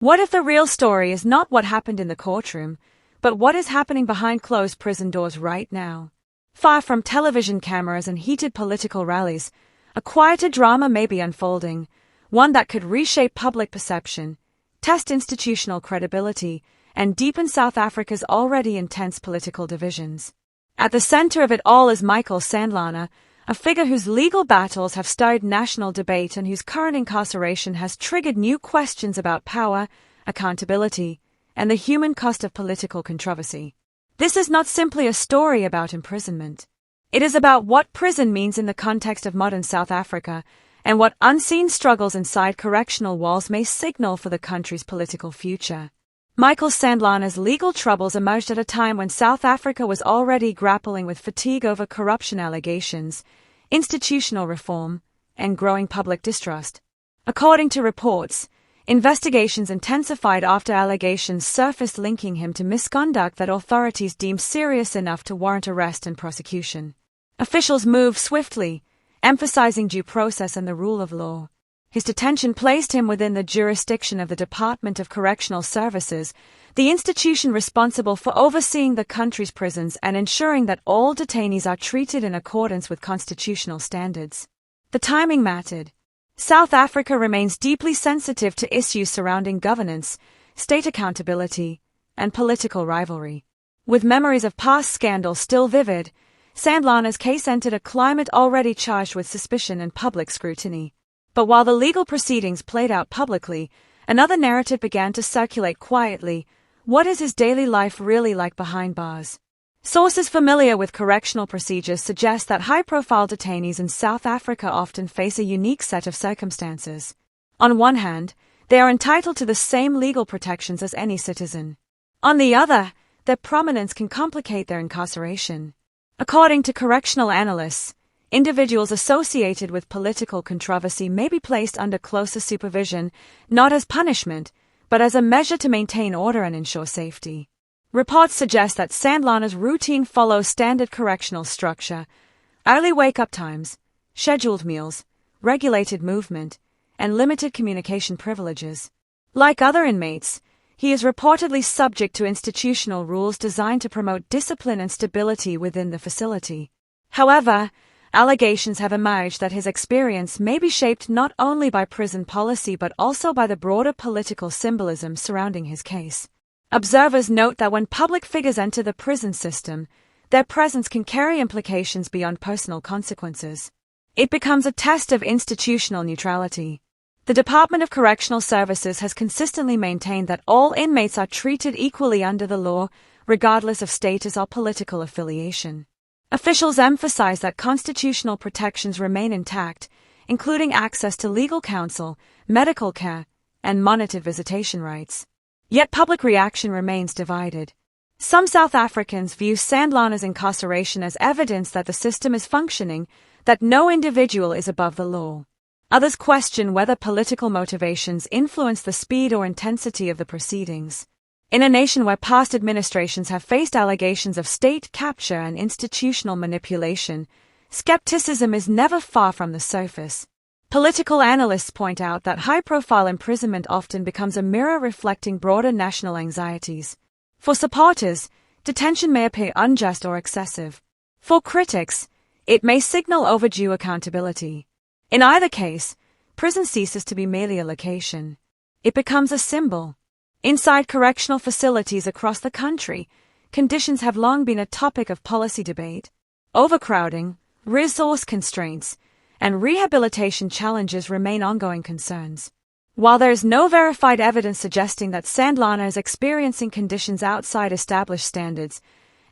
What if the real story is not what happened in the courtroom, but what is happening behind closed prison doors right now? Far from television cameras and heated political rallies, a quieter drama may be unfolding, one that could reshape public perception, test institutional credibility, and deepen South Africa's already intense political divisions. At the center of it all is Michael Sandlana, a figure whose legal battles have stirred national debate and whose current incarceration has triggered new questions about power, accountability, and the human cost of political controversy. This is not simply a story about imprisonment. It is about what prison means in the context of modern South Africa and what unseen struggles inside correctional walls may signal for the country's political future. Michael Sandlana's legal troubles emerged at a time when South Africa was already grappling with fatigue over corruption allegations, institutional reform, and growing public distrust. According to reports, investigations intensified after allegations surfaced linking him to misconduct that authorities deemed serious enough to warrant arrest and prosecution. Officials moved swiftly, emphasizing due process and the rule of law. His detention placed him within the jurisdiction of the Department of Correctional Services, the institution responsible for overseeing the country's prisons and ensuring that all detainees are treated in accordance with constitutional standards. The timing mattered. South Africa remains deeply sensitive to issues surrounding governance, state accountability, and political rivalry. With memories of past scandals still vivid, Sandlana's case entered a climate already charged with suspicion and public scrutiny. But while the legal proceedings played out publicly, another narrative began to circulate quietly. What is his daily life really like behind bars? Sources familiar with correctional procedures suggest that high-profile detainees in South Africa often face a unique set of circumstances. On one hand, they are entitled to the same legal protections as any citizen. On the other, their prominence can complicate their incarceration. According to correctional analysts, individuals associated with political controversy may be placed under closer supervision, not as punishment, but as a measure to maintain order and ensure safety. Reports suggest that Sandlana's routine follows standard correctional structure: early wake-up times, scheduled meals, regulated movement, and limited communication privileges. Like other inmates, he is reportedly subject to institutional rules designed to promote discipline and stability within the facility. However, allegations have emerged that his experience may be shaped not only by prison policy but also by the broader political symbolism surrounding his case. Observers note that when public figures enter the prison system, their presence can carry implications beyond personal consequences. It becomes a test of institutional neutrality. The Department of Correctional Services has consistently maintained that all inmates are treated equally under the law, regardless of status or political affiliation. Officials emphasize that constitutional protections remain intact, including access to legal counsel, medical care, and monitored visitation rights. Yet public reaction remains divided. Some South Africans view Sandlana's incarceration as evidence that the system is functioning, that no individual is above the law. Others question whether political motivations influence the speed or intensity of the proceedings. In a nation where past administrations have faced allegations of state capture and institutional manipulation, skepticism is never far from the surface. Political analysts point out that high-profile imprisonment often becomes a mirror reflecting broader national anxieties. For supporters, detention may appear unjust or excessive. For critics, it may signal overdue accountability. In either case, prison ceases to be merely a location. It becomes a symbol. Inside correctional facilities across the country, conditions have long been a topic of policy debate. Overcrowding, resource constraints, and rehabilitation challenges remain ongoing concerns. While there is no verified evidence suggesting that Sandlana is experiencing conditions outside established standards,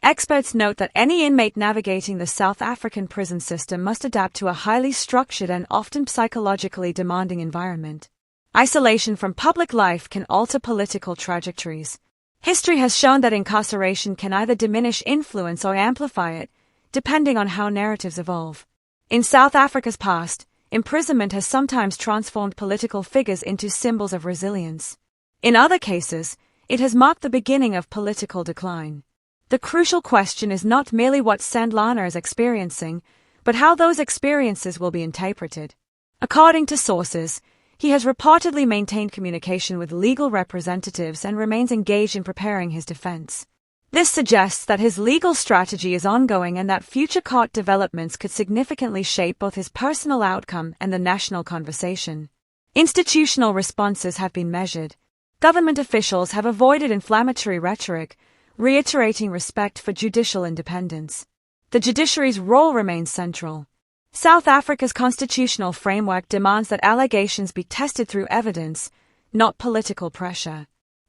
experts note that any inmate navigating the South African prison system must adapt to a highly structured and often psychologically demanding environment. Isolation from public life can alter political trajectories. History has shown that incarceration can either diminish influence or amplify it, depending on how narratives evolve. In South Africa's past, imprisonment has sometimes transformed political figures into symbols of resilience. In other cases, it has marked the beginning of political decline. The crucial question is not merely what Sandlana is experiencing, but how those experiences will be interpreted. According to sources, He has reportedly maintained communication with legal representatives and remains engaged in preparing his defense. This suggests that his legal strategy is ongoing and that future court developments could significantly shape both his personal outcome and the national conversation. Institutional responses have been measured. Government officials have avoided inflammatory rhetoric, reiterating respect for judicial independence. The judiciary's role remains central. South Africa's constitutional framework demands that allegations be tested through evidence, not political pressure.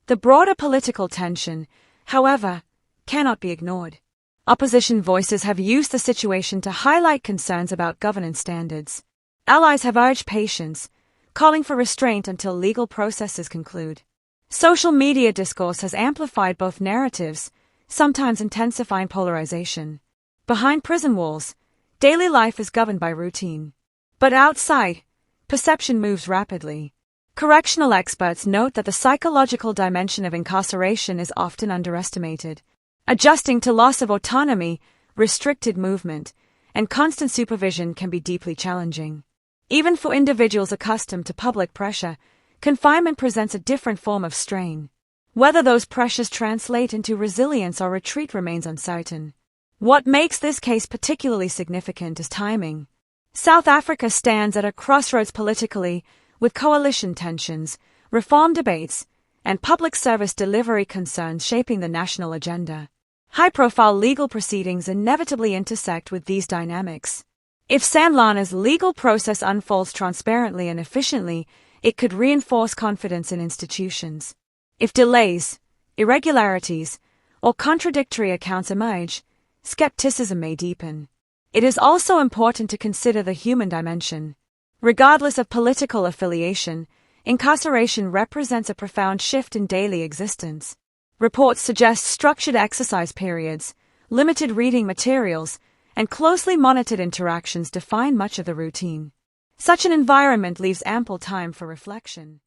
The broader political tension, however, cannot be ignored. Opposition voices have used the situation to highlight concerns about governance standards. Allies have urged patience, calling for restraint until legal processes conclude. Social media discourse has amplified both narratives, sometimes intensifying polarization. Behind prison walls, daily life is governed by routine. But outside, perception moves rapidly. Correctional experts note that the psychological dimension of incarceration is often underestimated. Adjusting to loss of autonomy, restricted movement, and constant supervision can be deeply challenging. Even for individuals accustomed to public pressure, confinement presents a different form of strain. Whether those pressures translate into resilience or retreat remains uncertain. What makes this case particularly significant is timing. South Africa stands at a crossroads politically, with coalition tensions, reform debates, and public service delivery concerns shaping the national agenda. High-profile legal proceedings inevitably intersect with these dynamics. If Sandlana's legal process unfolds transparently and efficiently, it could reinforce confidence in institutions. If delays, irregularities, or contradictory accounts emerge, skepticism may deepen. It is also important to consider the human dimension. Regardless of political affiliation, incarceration represents a profound shift in daily existence. Reports suggest structured exercise periods, limited reading materials, and closely monitored interactions define much of the routine. Such an environment leaves ample time for reflection.